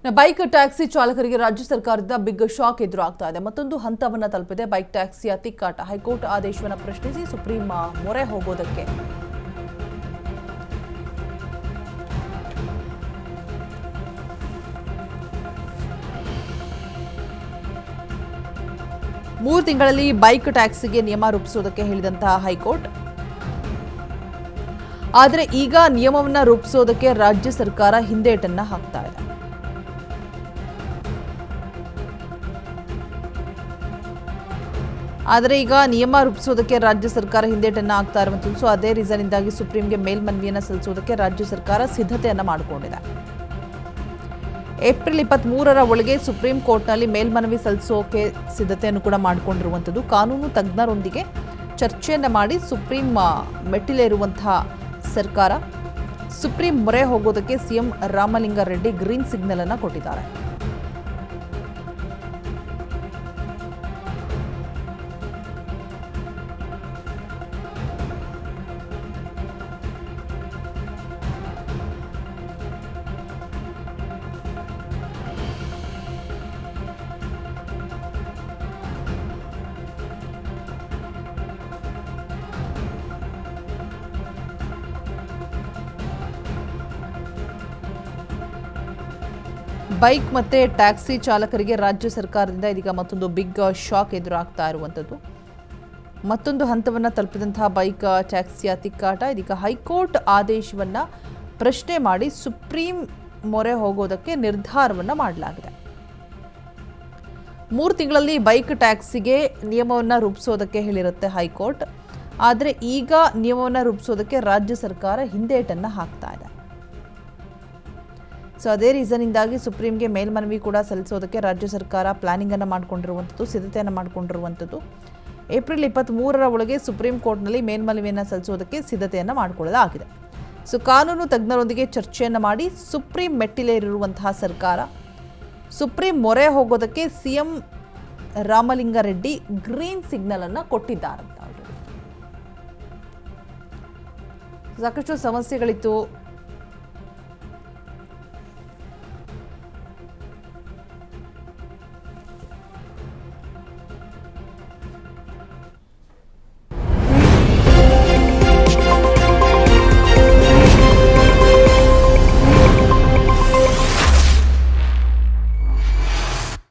Bike taxi ಚಾಲಕರಿಗೆ ರಾಜ್ಯ ಸರ್ಕಾರದಿಂದ ಬಿಗ್ ಶಾಕ್ ಎದುರಾಗ್ತಾ ಇದೆ. ಮತ್ತೊಂದು ಹಂತವನ್ನ ತಲುಪಿದೆ ಬೈಕ್ ಟ್ಯಾಕ್ಸಿಯ ತಿಕ್ಕಾಟ. ಹೈಕೋರ್ಟ್ ಆದೇಶವನ್ನು ಪ್ರಶ್ನಿಸಿ ಸುಪ್ರೀಂ ಮೊರೆ ಹೋಗೋದಕ್ಕೆ ಮೂರು ತಿಂಗಳಲ್ಲಿ ಬೈಕ್ ಟ್ಯಾಕ್ಸಿಗೆ ನಿಯಮ ರೂಪಿಸೋದಕ್ಕೆ ಹೇಳಿದಂತಹ ಹೈಕೋರ್ಟ್, ಆದರೆ ಈಗ ನಿಯಮವನ್ನ ರೂಪಿಸೋದಕ್ಕೆ ರಾಜ್ಯ ಸರ್ಕಾರ ಹಿಂದೇಟನ್ನ ಹಾಕ್ತಾ ಇದೆ. ಆದರೆ ಈಗ ನಿಯಮ ರೂಪಿಸೋದಕ್ಕೆ ರಾಜ್ಯ ಸರ್ಕಾರ ಹಿಂದೇಟನ್ನ ಹಾಕ್ತಾ ಇರುವಂಥದ್ದು. ಸೊ ಅದೇ ರೀಸನ್ ಇಂದಾಗಿ ಸುಪ್ರೀಂಗೆ ಮೇಲ್ಮನವಿಯನ್ನು ಸಲ್ಲಿಸೋದಕ್ಕೆ ರಾಜ್ಯ ಸರ್ಕಾರ ಸಿದ್ಧತೆಯನ್ನ ಮಾಡಿಕೊಂಡಿದೆ. ಏಪ್ರಿಲ್ 23ರ ಒಳಗೆ ಸುಪ್ರೀಂ ಕೋರ್ಟ್ನಲ್ಲಿ ಮೇಲ್ಮನವಿ ಸಲ್ಲಿಸೋಕೆ ಸಿದ್ಧತೆಯನ್ನು ಕೂಡ ಮಾಡಿಕೊಂಡಿರುವಂಥದ್ದು. ಕಾನೂನು ತಜ್ಞರೊಂದಿಗೆ ಚರ್ಚೆಯನ್ನ ಮಾಡಿ ಸುಪ್ರೀಂ ಮೆಟ್ಟಿಲೇರುವಂತಹ ಸರ್ಕಾರ ಸುಪ್ರೀಂ ಮೊರೆ ಹೋಗೋದಕ್ಕೆ ಸಿಎಂ ರಾಮಲಿಂಗಾರೆಡ್ಡಿ ಗ್ರೀನ್ ಸಿಗ್ನಲ್ ಅನ್ನು ಕೊಟ್ಟಿದ್ದಾರೆ. ಬೈಕ್ ಮತ್ತೆ ಟ್ಯಾಕ್ಸಿ ಚಾಲಕರಿಗೆ ರಾಜ್ಯ ಸರ್ಕಾರದಿಂದ ಇದೀಗ ಮತ್ತೊಂದು ಬಿಗ್ ಶಾಕ್ ಎದುರಾಗ್ತಾ ಇರುವಂಥದ್ದು. ಮತ್ತೊಂದು ಹಂತವನ್ನು ತಲುಪಿದಂತಹ ಬೈಕ್ ಟ್ಯಾಕ್ಸಿಯ ತಿಕ್ಕಾಟ. ಇದೀಗ ಹೈಕೋರ್ಟ್ ಆದೇಶವನ್ನು ಪ್ರಶ್ನೆ ಮಾಡಿ ಸುಪ್ರೀಂ ಮೊರೆ ಹೋಗೋದಕ್ಕೆ ನಿರ್ಧಾರವನ್ನು ಮಾಡಲಾಗಿದೆ. 3 ತಿಂಗಳಲ್ಲಿ ಬೈಕ್ ಟ್ಯಾಕ್ಸಿಗೆ ನಿಯಮವನ್ನು ರೂಪಿಸೋದಕ್ಕೆ ಹೇಳಿರುತ್ತೆ ಹೈಕೋರ್ಟ್. ಆದರೆ ಈಗ ನಿಯಮವನ್ನು ರೂಪಿಸೋದಕ್ಕೆ ರಾಜ್ಯ ಸರ್ಕಾರ ಹಿಂದೇಟನ್ನು ಹಾಕ್ತಾ ಇದೆ. ಸೊ ಅದೇ ರೀಸನ್ನಿಂದಾಗಿ ಸುಪ್ರೀಂಗೆ ಮೇಲ್ಮನವಿ ಕೂಡ ಸಲ್ಲಿಸೋದಕ್ಕೆ ರಾಜ್ಯ ಸರ್ಕಾರ ಪ್ಲಾನಿಂಗ್ ಅನ್ನು ಮಾಡಿಕೊಂಡಿರುವಂಥದ್ದು, ಸಿದ್ಧತೆಯನ್ನು ಮಾಡಿಕೊಂಡಿರುವಂಥದ್ದು. ಏಪ್ರಿಲ್ 23ರ ಒಳಗೆ ಸುಪ್ರೀಂ ಕೋರ್ಟ್ನಲ್ಲಿ ಮೇಲ್ಮನವಿಯನ್ನು ಸಲ್ಲಿಸೋದಕ್ಕೆ ಸಿದ್ಧತೆಯನ್ನು ಮಾಡಿಕೊಳ್ಳಲಾಗಿದೆ. ಸೊ ಕಾನೂನು ತಜ್ಞರೊಂದಿಗೆ ಚರ್ಚೆಯನ್ನು ಮಾಡಿ ಸುಪ್ರೀಂ ಮೆಟ್ಟಿಲೇರಿರುವಂತಹ ಸರ್ಕಾರ ಸುಪ್ರೀಂ ಮೊರೆ ಹೋಗೋದಕ್ಕೆ ಸಿಎಂ ರಾಮಲಿಂಗಾರೆಡ್ಡಿ ಗ್ರೀನ್ ಸಿಗ್ನಲ್ ಅನ್ನು ಕೊಟ್ಟಿದ್ದಾರಂತ. ಸಾಕಷ್ಟು ಸಮಸ್ಯೆಗಳಿತ್ತು.